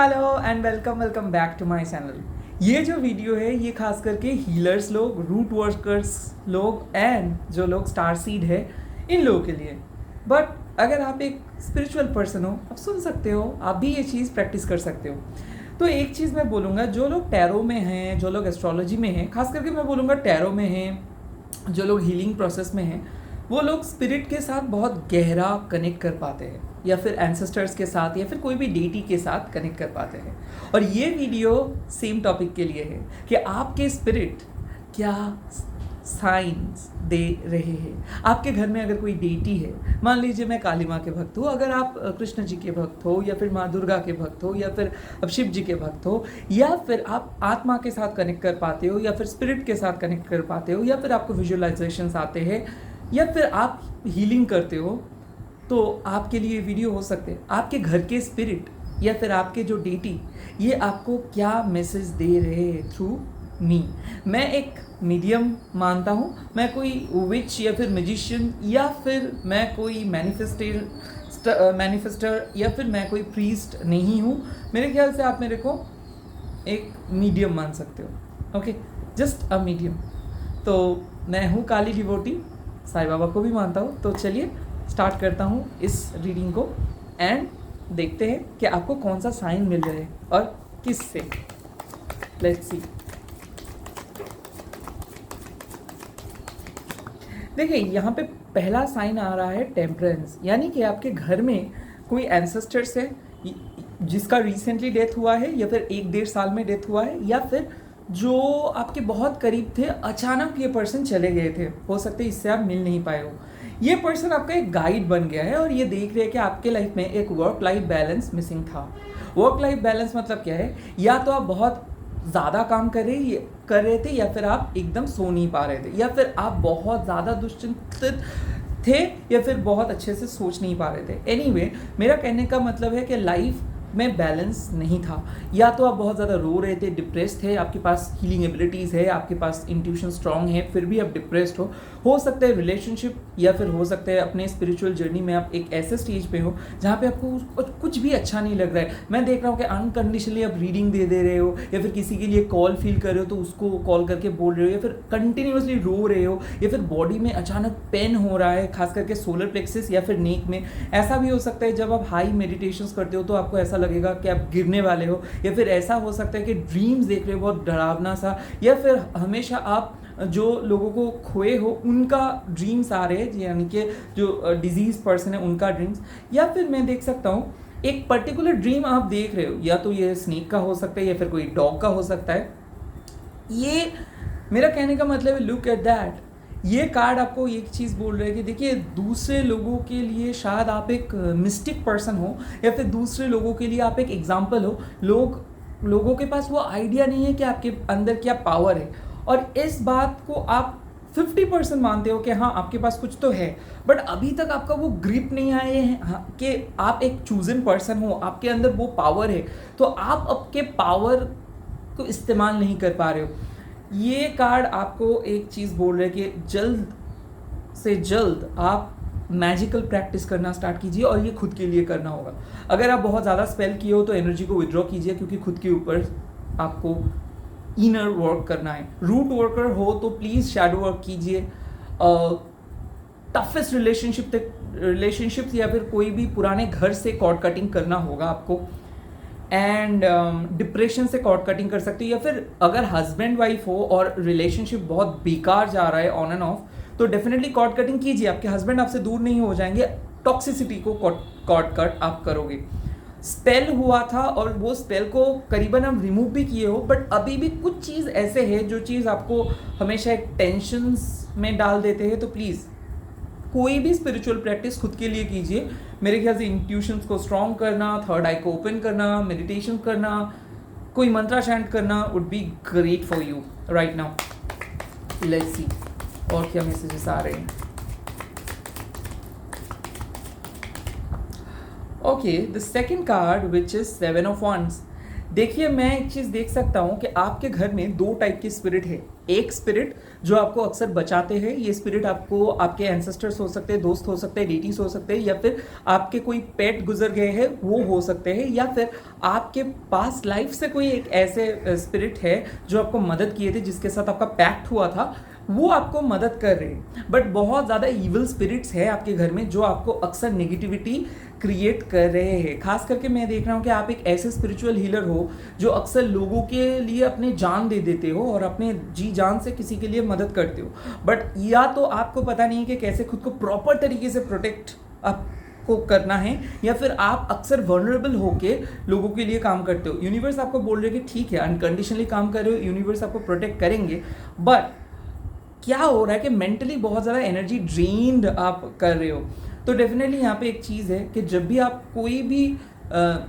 Hello and welcome back to my channel. ये जो video है ये खास करके हीलर्स लोग, रूट वर्कर्स लोग एंड जो लोग स्टार सीड है इन लोगों के लिए। बट अगर आप एक स्पिरिचुअल पर्सन हो, आप सुन सकते हो, आप भी ये चीज़ प्रैक्टिस कर सकते हो। तो एक चीज़ मैं बोलूँगा, जो लोग टैरो में हैं, जो लोग एस्ट्रोलॉजी में हैं, खास करके मैं बोलूँगा टैरो में हैं, जो लोग हीलिंग प्रोसेस में हैं, वो लोग स्पिरिट के साथ बहुत गहरा कनेक्ट कर पाते हैं, या फिर एंसेस्टर्स के साथ, या फिर कोई भी डेटी के साथ कनेक्ट कर पाते हैं। और ये वीडियो सेम टॉपिक के लिए है कि आपके स्पिरिट क्या साइंस दे रहे हैं। आपके घर में अगर कोई डेटी है, मान लीजिए मैं काली माँ के भक्त हूँ, अगर आप कृष्ण जी के भक्त हो, या फिर माँ दुर्गा के भक्त हो, या फिर अब शिव जी के भक्त हो, या फिर आप आत्मा के साथ कनेक्ट कर पाते हो, या फिर स्पिरिट के साथ कनेक्ट कर पाते हो, या फिर आपको विजुअलाइजेशंस आते हैं, या फिर आप हीलिंग करते हो, तो आपके लिए वीडियो हो सकते हैं। आपके घर के स्पिरिट या फिर आपके जो डेटी, ये आपको क्या मैसेज दे रहे हैं थ्रू मी। मैं एक मीडियम मानता हूँ, मैं कोई विच या फिर मैजिशियन, या फिर मैं कोई मैनिफेस्टर, या फिर मैं कोई प्रीस्ट नहीं हूँ। मेरे ख्याल से आप मेरे को एक मीडियम मान सकते हो। Okay, just a medium. तो मैं हूँ काली डिवोटी, साईं बाबा को भी मानता हूँ। तो चलिए स्टार्ट करता हूँ इस रीडिंग को एंड देखते हैं कि आपको कौन सा साइन मिल रहा है और किस से। Let's see. देखिए, यहाँ पे पहला साइन आ रहा है टेम्परेंस, यानी कि आपके घर में कोई एंसेस्टर्स है जिसका रिसेंटली डेथ हुआ है, या फिर 1-1.5 साल में डेथ हुआ है, या फिर जो आपके बहुत करीब थे, अचानक ये पर्सन चले गए थे। हो सकते इससे आप मिल नहीं पाए हो। ये पर्सन आपका एक गाइड बन गया है और ये देख रहे हैं कि आपके लाइफ में एक वर्क लाइफ बैलेंस मिसिंग था। वर्क लाइफ बैलेंस मतलब क्या है? या तो आप बहुत ज़्यादा काम कर रहे थे, या फिर आप एकदम सो नहीं पा रहे थे, या फिर आप बहुत ज़्यादा दुश्चिंतित थे, या फिर बहुत अच्छे से सोच नहीं पा रहे थे। एनीवे, मेरा कहने का मतलब है कि लाइफ में बैलेंस नहीं था। या तो आप बहुत ज़्यादा रो रहे थे, डिप्रेस्ड थे, आपके पास हीलिंग एबिलिटीज़ है, आपके पास इंट्यूशन स्ट्रांग है, फिर भी आप डिप्रेस्ड हो सकता है रिलेशनशिप, या फिर हो सकता है अपने स्पिरिचुअल जर्नी में आप एक ऐसे स्टेज पे हो जहाँ पे आपको कुछ भी अच्छा नहीं लग रहा है। मैं देख रहा हूँ कि अनकंडीशनली आप रीडिंग दे रहे हो, या फिर किसी के लिए कॉल फील कर रहे हो तो उसको कॉल करके बोल रहे हो, या फिर कंटिन्यूसली रो रहे हो, या फिर बॉडी में अचानक पेन हो रहा है, खास करके सोलर प्लेक्सिस या फिर नेक में। ऐसा भी हो सकता है जब आप हाई मेडिटेशंस करते हो तो आपको ऐसा लगेगा कि आप गिरने वाले हो, या फिर ऐसा हो सकता है कि ड्रीम्स देख रहे हो बहुत डरावना सा, या फिर हमेशा आप जो लोगों को खोए हो उनका ड्रीम्स आ रहे हैं, यानी कि जो डिजीज पर्सन है उनका ड्रीम्स। या फिर मैं देख सकता हूँ एक पर्टिकुलर ड्रीम आप देख रहे हो, या तो ये स्नेक का हो सकता है, या फिर कोई डॉग का हो सकता है। ये मेरा कहने का मतलब है, लुक एट दैट। ये कार्ड आपको एक चीज़ बोल रहा है कि देखिए, दूसरे लोगों के लिए शायद आप एक मिस्टिक पर्सन हो, या फिर दूसरे लोगों के लिए आप एक एग्जाम्पल हो। लोगों के पास वो आइडिया नहीं है कि आपके अंदर क्या पावर है, और इस बात को आप 50% मानते हो कि हाँ आपके पास कुछ तो है, बट अभी तक आपका वो ग्रिप नहीं आए हैं कि आप एक चूजन पर्सन हो, आपके अंदर वो पावर है, तो आप आपके पावर को इस्तेमाल नहीं कर पा रहे हो। ये कार्ड आपको एक चीज़ बोल रहा है कि जल्द से जल्द आप मैजिकल प्रैक्टिस करना स्टार्ट कीजिए, और ये खुद के लिए करना होगा। अगर आप बहुत ज़्यादा स्पेल किए हो तो एनर्जी को विड्रॉ कीजिए, क्योंकि खुद के ऊपर आपको इनर वर्क करना है। रूट वर्कर हो तो प्लीज़ शैडो वर्क कीजिए। टफेस्ट रिलेशनशिप्स या फिर कोई भी पुराने घर से कॉर्ड कटिंग करना होगा आपको, एंड डिप्रेशन से कॉर्ड कटिंग कर सकते हो। या फिर अगर हस्बैंड वाइफ हो और रिलेशनशिप बहुत बेकार जा रहा है ऑन एंड ऑफ, तो डेफिनेटली कॉर्ड कटिंग कीजिए। आपके हस्बैंड आपसे दूर नहीं हो जाएंगे, टॉक्सिसिटी को कॉर्ड कट आप करोगे। स्पेल हुआ था और वो स्पेल को करीबन हम रिमूव भी किए हो, बट अभी भी कुछ चीज़ ऐसे है जो चीज़ आपको हमेशा एक टेंशन्स में डाल देते हैं। तो प्लीज़ कोई भी स्पिरिचुअल प्रैक्टिस खुद के लिए कीजिए। मेरे ख्याल से इंट्यूशंस को स्ट्रॉन्ग करना, थर्ड आई को ओपन करना, मेडिटेशन करना, कोई मंत्रा चैंट करना would be great for you right now. Let's see और क्या मैसेजेस आ रहे हैं। Okay, the second card which is 7 of Wands। देखिए, मैं एक चीज़ देख सकता हूँ कि आपके घर में दो टाइप की स्पिरिट है। एक स्पिरिट जो आपको अक्सर बचाते हैं, ये स्पिरिट आपको आपके एंसेस्टर्स हो सकते हैं, दोस्त हो सकते हैं, डेटीज हो सकते हैं, या फिर आपके कोई पेट गुजर गए हैं वो हो सकते हैं, या फिर आपके पास लाइफ से कोई एक ऐसे स्पिरिट है जो आपको मदद किए थे, जिसके साथ आपका पैक्ट हुआ था, वो आपको मदद कर रहे हैं। बट बहुत ज़्यादा इविल स्पिरिट्स है आपके घर में जो आपको अक्सर नेगेटिविटी क्रिएट कर रहे हैं। खास करके मैं देख रहा हूँ कि आप एक ऐसे स्पिरिचुअल हीलर हो जो अक्सर लोगों के लिए अपने जान दे देते हो और अपने जी जान से किसी के लिए मदद करते हो, बट या तो आपको पता नहीं है कि कैसे खुद को प्रॉपर तरीके से प्रोटेक्ट आपको करना है, या फिर आप अक्सर वनरेबल होके लोगों के लिए काम करते हो। यूनिवर्स आपको बोल रहे हैं कि ठीक है, अनकंडीशनली काम कर रहे हो, यूनिवर्स आपको प्रोटेक्ट करेंगे, बट क्या हो रहा है कि मेंटली बहुत ज़्यादा एनर्जी ड्रेन्ड आप कर रहे हो। तो डेफिनेटली यहाँ पे एक चीज़ है कि जब भी आप कोई भी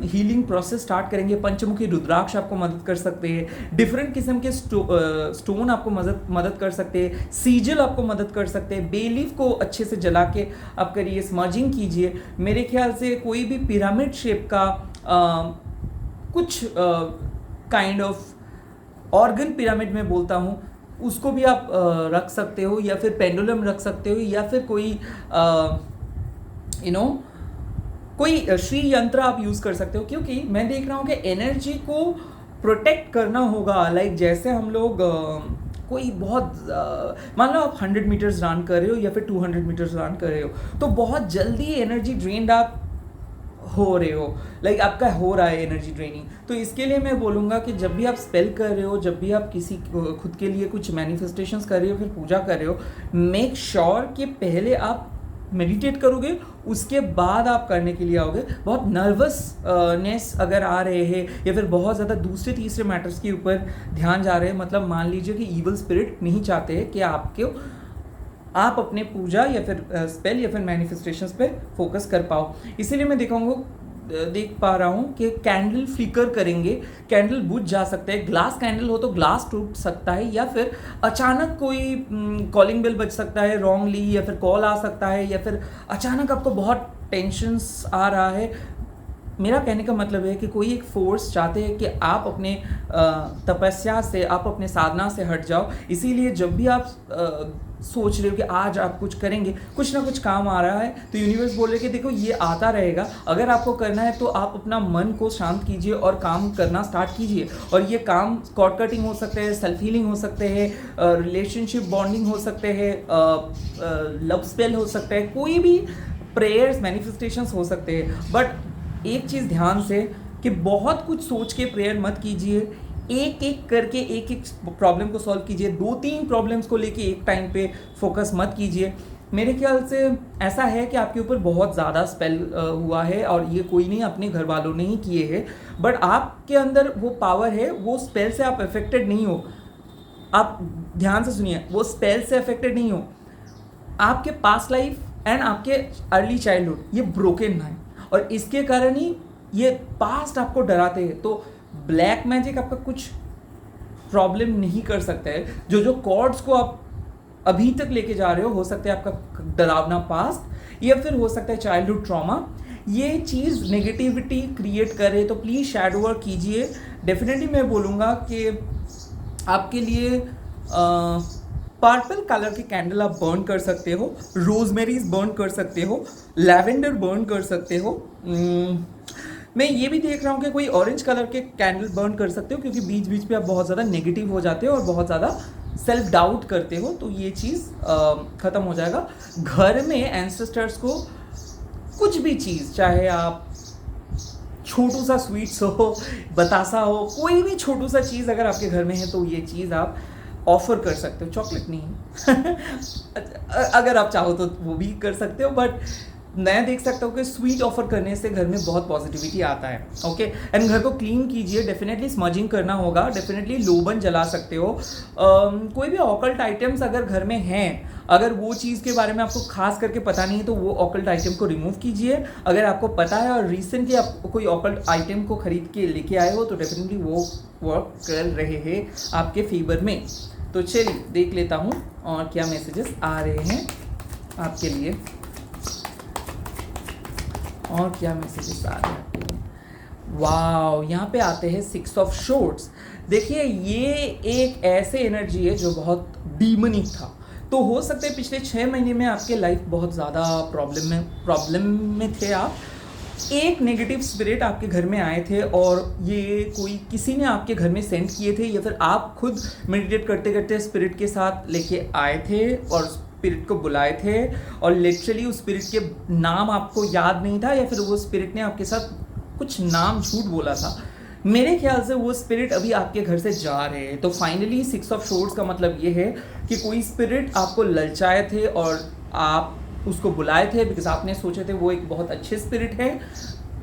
हीलिंग प्रोसेस स्टार्ट करेंगे, पंचमुखी रुद्राक्ष आपको मदद कर सकते हैं, डिफरेंट किस्म के स्टोन आपको मदद कर सकते हैं, सीजल आपको मदद कर सकते हैं, बेलीफ को अच्छे से जला के आप करिए, स्मर्जिंग कीजिए। मेरे ख्याल से कोई भी पिरामिड शेप का कुछ काइंड ऑफ ऑर्गन पिरामिड में बोलता हूँ, उसको भी आप रख सकते हो, या फिर पेंडुलम रख सकते हो, या फिर कोई कोई श्री यंत्र आप यूज़ कर सकते हो। क्योंकि मैं देख रहा हूँ कि एनर्जी को प्रोटेक्ट करना होगा। लाइक जैसे हम लोग कोई बहुत मान लो आप 100 मीटर्स रन कर रहे हो या फिर 200 मीटर्स रन कर रहे हो, तो बहुत जल्दी एनर्जी ड्रेन्ड आप हो रहे हो, लाइक आपका हो रहा है एनर्जी ड्रेनिंग। तो इसके लिए मैं बोलूँगा कि जब भी आप स्पेल कर रहे हो, जब भी आप किसी खुद के लिए कुछ मैनिफेस्टेशंस कर रहे हो, फिर पूजा कर रहे हो, मेक श्योर कि पहले आप मेडिटेट करोगे, उसके बाद आप करने के लिए आओगे। बहुत नर्वसनेस अगर आ रहे हैं या फिर बहुत ज़्यादा दूसरे तीसरे मैटर्स के ऊपर ध्यान जा रहे हैं, मतलब मान लीजिए कि ईवल स्पिरिट नहीं चाहते हैं कि आप अपने पूजा या फिर स्पेल या फिर मैनिफेस्टेशंस पे फोकस कर पाओ। इसीलिए मैं देख पा रहा हूँ कि कैंडल फ्लिकर करेंगे, कैंडल बुझ जा सकते हैं। ग्लास कैंडल हो तो ग्लास टूट सकता है, या फिर अचानक कोई कॉलिंग बेल बज सकता है रॉन्गली, या फिर कॉल आ सकता है, या फिर अचानक आपको बहुत टेंशन्स आ रहा है। मेरा कहने का मतलब है कि कोई एक फोर्स चाहते हैं कि आप अपने तपस्या से, आप अपने साधना से हट जाओ। इसीलिए जब भी आप सोच रहे हो कि आज आप कुछ करेंगे, कुछ ना कुछ काम आ रहा है, तो यूनिवर्स बोल रहे कि देखो ये आता रहेगा, अगर आपको करना है तो आप अपना मन को शांत कीजिए और काम करना स्टार्ट कीजिए। और ये काम कॉर्ड कटिंग हो सकते हैं, सेल्फ हीलिंग हो सकते हैं, रिलेशनशिप बॉन्डिंग हो सकते हैं, लव स्पेल हो सकता है, कोई भी प्रेयर्स मैनिफेस्टेशंस हो सकते हैं। बट एक चीज़ ध्यान से कि बहुत कुछ सोच के प्रेयर मत कीजिए, एक एक करके एक एक प्रॉब्लम को सॉल्व कीजिए। 2-3 प्रॉब्लम्स को लेके एक टाइम पे फोकस मत कीजिए। मेरे ख्याल से ऐसा है कि आपके ऊपर बहुत ज़्यादा स्पेल हुआ है, और ये कोई नहीं, अपने घर वालों ने ही किए हैं, बट आपके अंदर वो पावर है। वो स्पेल से आप अफेक्टेड नहीं हो। आप ध्यान से सुनिए, वो स्पेल से अफेक्टेड नहीं हो। आपके पास्ट लाइफ एंड आपके अर्ली चाइल्डहुड ये ब्रोकन है, और इसके कारण ही ये पास्ट आपको डराते हैं। तो ब्लैक मैजिक आपका कुछ प्रॉब्लम नहीं कर सकता है। जो कॉर्ड्स को आप अभी तक लेके जा रहे हो सकता है आपका डरावना पास्ट, या फिर हो सकता है चाइल्डहुड ट्रॉमा, ये चीज़ नेगेटिविटी क्रिएट कर रहे, तो प्लीज़ शैडो वर्क कीजिए। डेफिनेटली मैं बोलूँगा कि आपके लिए पर्पल कलर के कैंडल आप बर्न कर सकते हो, रोजमेरीज बर्न कर सकते हो, लैवेंडर बर्न कर सकते हो। मैं ये भी देख रहा हूँ कि कोई ऑरेंज कलर के कैंडल बर्न कर सकते हो, क्योंकि बीच बीच पे आप बहुत ज़्यादा नेगेटिव हो जाते हो और बहुत ज़्यादा सेल्फ डाउट करते हो, तो ये चीज़ ख़त्म हो जाएगा। घर में एंसेस्टर्स को कुछ भी चीज़, चाहे आप छोटू सा स्वीट्स हो, बतासा हो, कोई भी छोटू सा चीज़ अगर आपके घर में है तो ये चीज़ आप ऑफर कर सकते हो। चॉकलेट नहीं अगर आप चाहो तो वो भी कर सकते हो, बट मैं देख सकता हूँ कि स्वीट ऑफर करने से घर में बहुत पॉजिटिविटी आता है। ओके, एंड घर को क्लीन कीजिए, डेफिनेटली स्मजिंग करना होगा, डेफिनेटली लोबन जला सकते हो। कोई भी ऑकल्ट आइटम्स अगर घर में हैं, अगर वो चीज़ के बारे में आपको खास करके पता नहीं है तो वो ऑकल्ट आइटम को रिमूव कीजिए। अगर आपको पता है और रिसेंटली आप कोई ऑकल्ट आइटम को खरीद के लेके आए हो तो डेफिनेटली वो वर्क कर रहे हैं आपके फेवर में। तो चलिए देख लेता हूँ और क्या मैसेजेस आ रहे हैं आपके लिए, और क्या मैसेजेस आ रहे हैं। वाओ, यहाँ पे आते हैं 6 ऑफ शोर्ट्स। देखिए ये एक ऐसे एनर्जी है जो बहुत डीमनिक था। तो हो सकता है पिछले 6 महीने में आपके लाइफ बहुत ज़्यादा प्रॉब्लम में थे आप। एक नेगेटिव स्पिरिट आपके घर में आए थे और ये कोई किसी ने आपके घर में सेंड किए थे या फिर आप खुद मेडिटेट करते करते स्पिरिट के साथ लेके आए थे और स्पिरिट को बुलाए थे और लिटरली उस स्पिरिट के नाम आपको याद नहीं था या फिर वो स्पिरिट ने आपके साथ कुछ नाम झूठ बोला था। मेरे ख्याल से वो स्पिरिट अभी आपके घर से जा रहे हैं। तो फाइनली 6 ऑफ शोर्ट्स का मतलब ये है कि कोई स्पिरिट आपको ललचाए थे और आप उसको बुलाए थे बिकॉज आपने सोचे थे वो एक बहुत अच्छे स्पिरिट है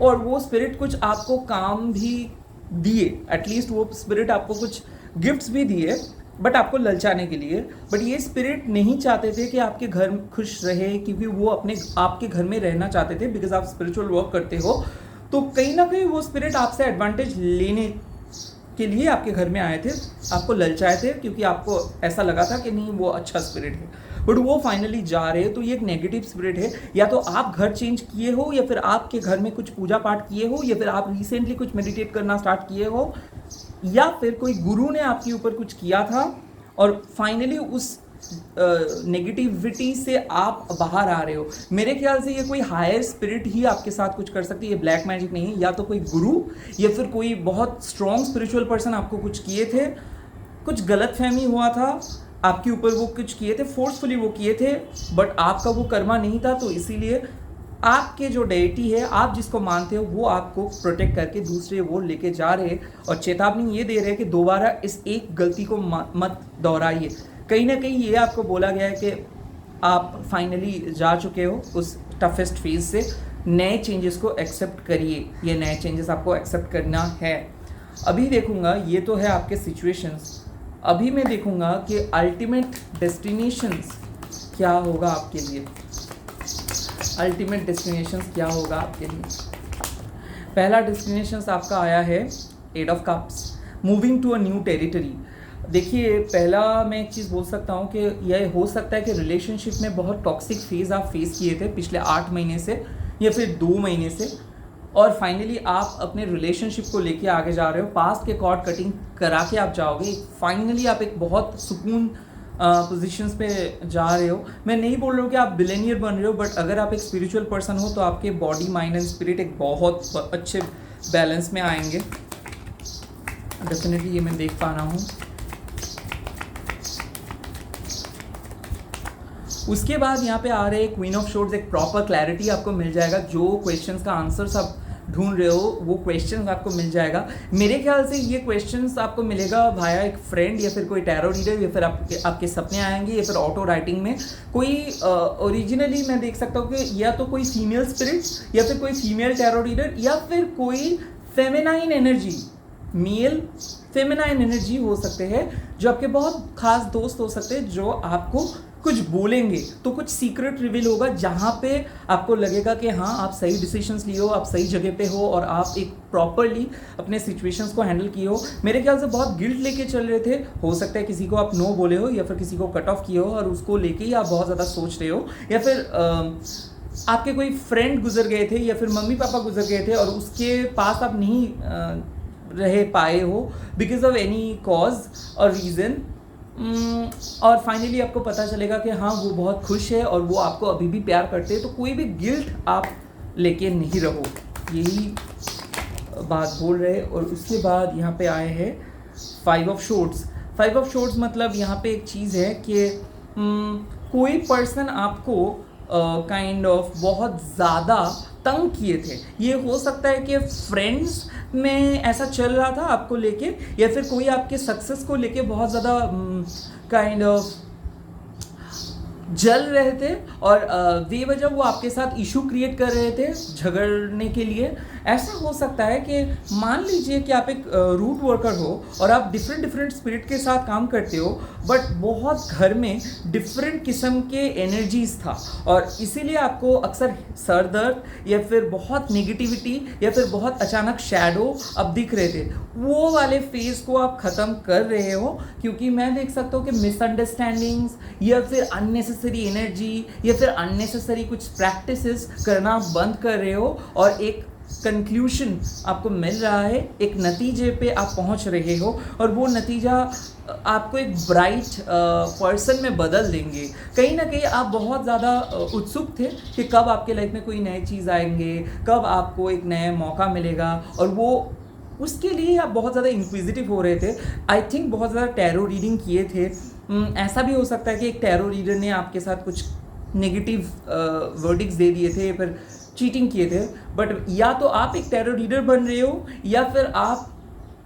और वो स्पिरिट कुछ आपको काम भी दिए, एटलीस्ट वो स्पिरिट आपको कुछ गिफ्ट्स भी दिए बट आपको ललचाने के लिए। बट ये स्पिरिट नहीं चाहते थे कि आपके घर खुश रहे क्योंकि वो अपने आपके घर में रहना चाहते थे बिकॉज आप स्पिरिचुअल वर्क करते हो। तो कहीं ना कहीं वो स्पिरिट आपसे एडवांटेज लेने के लिए आपके घर में आए थे, आपको ललचाए थे क्योंकि आपको ऐसा लगा था कि नहीं वो अच्छा स्पिरिट है, बट वो फाइनली जा रहे हैं। तो ये एक नेगेटिव स्पिरिट है। या तो आप घर चेंज किए हो या फिर आपके घर में कुछ पूजा पाठ किए हो या फिर आप रिसेंटली कुछ मेडिटेट करना स्टार्ट किए हो या फिर कोई गुरु ने आपके ऊपर कुछ किया था और फाइनली उस नेगेटिविटी से आप बाहर आ रहे हो। मेरे ख्याल से ये कोई हायर स्पिरिट ही आपके साथ कुछ कर सकती है, ये ब्लैक मैजिक नहीं है। या तो कोई गुरु या फिर कोई बहुत स्ट्रॉन्ग स्पिरिचुअल पर्सन आपको कुछ किए थे, कुछ गलत फहमी हुआ था आपके ऊपर, वो कुछ किए थे, फोर्सफुली वो किए थे बट आपका वो कर्मा नहीं था। तो इसीलिए आपके जो डेटी है, आप जिसको मानते हो, वो आपको प्रोटेक्ट करके दूसरे वो लेके जा रहे और चेतावनी ये दे रहे हैं कि दोबारा इस एक गलती को मत दोहराइए। कहीं ना कहीं ये आपको बोला गया है कि आप फाइनली जा चुके हो उस टफेस्ट फेज से, नए चेंजेस को एक्सेप्ट करिए। ये नए चेंजेस आपको एक्सेप्ट करना है। अभी देखूंगा, ये तो है आपके सिचुएशंस। अभी मैं देखूंगा कि अल्टीमेट डेस्टिनेशंस क्या होगा आपके लिए। अल्टीमेट डेस्टिनेशंस क्या होगा आपके लिए। पहला डेस्टिनेशंस आपका आया है 8 of cups, moving to a new territory. देखिए पहला मैं एक चीज़ बोल सकता हूँ कि यह हो सकता है कि रिलेशनशिप में बहुत टॉक्सिक फेज़ आप फेस किए थे पिछले 8 महीने से या फिर 2 महीने से और फाइनली आप अपने रिलेशनशिप को लेके आगे जा रहे हो। पास्ट के कॉर्ड कटिंग करा के आप जाओगे, फाइनली आप एक बहुत सुकून पोजीशंस पे जा रहे हो। मैं नहीं बोल रहा हूँ कि आप बिलियनियर बन रहे हो, बट अगर आप एक स्पिरिचुअल पर्सन हो तो आपके बॉडी माइंड एंड स्पिरिट एक बहुत अच्छे बैलेंस में आएंगे। डेफिनेटली ये मैं देख पा रहा हूँ। उसके बाद यहाँ पे आ रहे हैं क्वीन ऑफ शोर्ट्स, एक प्रॉपर क्लैरिटी आपको मिल जाएगा। जो क्वेश्चंस का आंसर्स आप ढूंढ रहे हो वो क्वेश्चंस आपको मिल जाएगा। मेरे ख्याल से ये क्वेश्चंस आपको मिलेगा भाया एक फ्रेंड या फिर कोई टैरो रीडर या फिर आपके सपने आएंगे या फिर ऑटो राइटिंग में कोई ओरिजिनली मैं देख सकता हूँ कि या तो कोई फीमेल स्पिरिट या फिर कोई फीमेल टैरो रीडर या फिर कोई feminine energy, male feminine energy हो सकते हैं जो आपके बहुत खास दोस्त हो सकते हैं जो आपको कुछ बोलेंगे। तो कुछ सीक्रेट रिवील होगा जहाँ पे आपको लगेगा कि हाँ आप सही डिसीजंस लिए हो, आप सही जगह पे हो और आप एक प्रॉपरली अपने सिचुएशंस को हैंडल किए हो। मेरे ख्याल से बहुत गिल्ट लेके चल रहे थे, हो सकता है किसी को आप नो बोले हो या फिर किसी को कट ऑफ किए हो और उसको लेके ही आप बहुत ज़्यादा सोच रहे हो या फिर आपके कोई फ्रेंड गुजर गए थे या फिर मम्मी पापा गुजर गए थे और उसके पास आप नहीं रह पाए हो बिकॉज ऑफ एनी कॉज और रीज़न। और फाइनली आपको पता चलेगा कि हाँ वो बहुत खुश है और वो आपको अभी भी प्यार करते हैं। तो कोई भी गिल्ट आप लेके नहीं रहो, यही बात बोल रहे। और उसके बाद यहाँ पे आए हैं 5 ऑफ शोर्ट्स। 5 ऑफ शोर्ट्स मतलब यहाँ पे एक चीज़ है कि कोई पर्सन आपको काइंड ऑफ बहुत ज़्यादा तंग किए थे। ये हो सकता है कि फ्रेंड्स में ऐसा चल रहा था आपको लेके या फिर कोई आपके सक्सेस को लेके बहुत ज़्यादा काइंड ऑफ जल रहे थे और बेवजह वो आपके साथ इशू क्रिएट कर रहे थे झगड़ने के लिए। ऐसा हो सकता है कि मान लीजिए कि आप एक रूट वर्कर हो और आप डिफरेंट स्पिरिट के साथ काम करते हो बट बहुत घर में डिफरेंट किस्म के एनर्जीज था और इसीलिए आपको अक्सर सर दर्द या फिर बहुत नेगेटिविटी या फिर बहुत अचानक शैडो अब दिख रहे थे। वो वाले फेज को आप ख़त्म कर रहे हो क्योंकि मैं देख सकता हूँ कि मिसअंडरस्टैंडिंग्स या फिर अननेसेसरी एनर्जी या फिर अननेसेसरी कुछ प्रैक्टिसेस करना बंद कर रहे हो और एक कंक्लूशन आपको मिल रहा है, एक नतीजे पे आप पहुंच रहे हो और वो नतीजा आपको एक ब्राइट पर्सन में बदल देंगे। कहीं ना कहीं आप बहुत ज़्यादा उत्सुक थे कि कब आपके लाइफ में कोई नई चीज़ आएंगे, कब आपको एक नया मौका मिलेगा, और वो उसके लिए आप बहुत ज़्यादा इंक्विजिटिव हो रहे थे। आई थिंक बहुत ज़्यादा टैरो रीडिंग किए थे। ऐसा भी हो सकता है कि एक टैरो रीडर ने आपके साथ कुछ नेगेटिव वर्डिक्स दे दिए थे, फिर चीटिंग किए थे। बट या तो आप एक टैरो रीडर बन रहे हो या फिर आप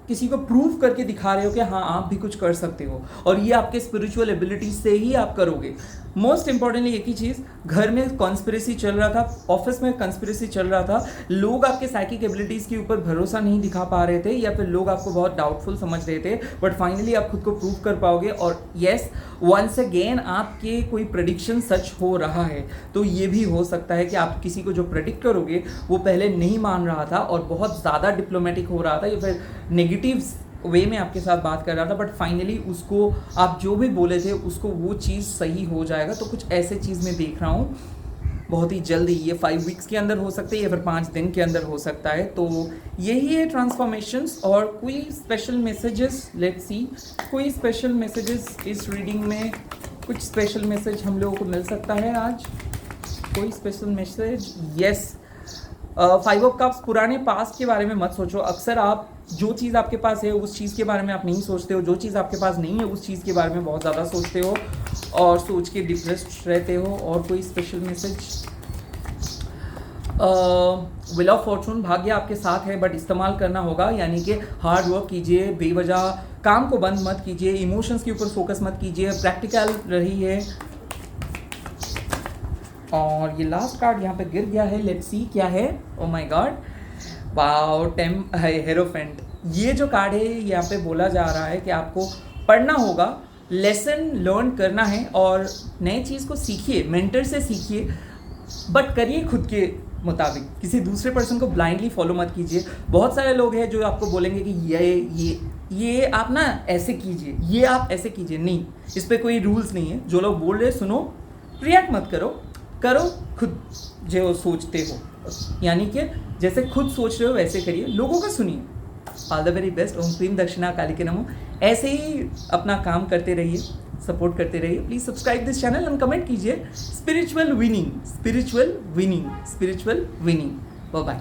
किसी को प्रूव करके दिखा रहे हो कि हाँ आप भी कुछ कर सकते हो, और ये आपके स्पिरिचुअल एबिलिटीज से ही आप करोगे। मोस्ट इंपॉर्टेंटली एक ही चीज़, घर में कॉन्स्पिरेसी चल रहा था, ऑफिस में कॉन्स्पिरेसी चल रहा था, लोग आपके साइकिक एबिलिटीज़ के ऊपर भरोसा नहीं दिखा पा रहे थे, या फिर लोग आपको बहुत डाउटफुल समझ रहे थे। बट फाइनली आप खुद को प्रूव कर पाओगे, और येस वंस अगेन आपके कोई प्रेडिक्शन सच हो रहा है। तो ये भी हो सकता है कि आप किसी को जो प्रेडिक्ट करोगे वो पहले नहीं मान रहा था और बहुत ज़्यादा डिप्लोमेटिक हो रहा था या फिर नेगेटिव वे में आपके साथ बात कर रहा था, बट फाइनली उसको आप जो भी बोले थे उसको वो चीज़ सही हो जाएगा। तो कुछ ऐसे चीज़ मैं देख रहा हूँ बहुत ही जल्दी, ये 5 वीक्स के अंदर हो सकते हैं या फिर 5 दिन के अंदर हो सकता है। तो यही है ट्रांसफॉर्मेशंस। और कोई स्पेशल मैसेजेस, लेट्स सी, कोई स्पेशल मैसेजेस इस रीडिंग में, कुछ स्पेशल मैसेज हम लोगों को मिल सकता है आज, कोई special message? Yes, 5 of cups, पुराने पास्ट के बारे में मत सोचो। अक्सर आप जो चीज़ आपके पास है उस चीज़ के बारे में आप नहीं सोचते हो, जो चीज़ आपके पास नहीं है उस चीज़ के बारे में बहुत ज़्यादा सोचते हो और सोच के डिप्रेस्ड रहते हो। और कोई special message? Wheel of Fortune, भाग्य आपके साथ है बट इस्तेमाल करना होगा, यानी कि हार्ड वर्क कीजिए, बेवजह काम को बंद मत कीजिए, इमोशंस के ऊपर फोकस मत कीजिए, प्रैक्टिकल रहिए। और ये लास्ट कार्ड यहाँ पे गिर गया है, लेट्स सी क्या है। Oh my God, wow, hierophant. ये जो कार्ड है यहाँ पे बोला जा रहा है कि आपको पढ़ना होगा, लेसन लर्न करना है और नए चीज़ को सीखिए, मेंटर से सीखिए, बट करिए खुद के मुताबिक, किसी दूसरे पर्सन को ब्लाइंडली फॉलो मत कीजिए। बहुत सारे लोग हैं जो आपको बोलेंगे कि ये आप ना ऐसे कीजिए, ये आप ऐसे कीजिए, नहीं, इस पर कोई रूल्स नहीं है। जो लोग बोल रहे सुनो, रिएक्ट मत करो, करो खुद जो सोचते हो, यानी कि जैसे खुद सोच रहे हो वैसे करिए, लोगों का सुनिए। All the very best. ओम क्रीम दक्षिणा काली के नमो। ऐसे ही अपना काम करते रहिए, सपोर्ट करते रहिए। Please subscribe this channel and comment कीजिए। Spiritual winning, spiritual winning, spiritual winning. Bye bye.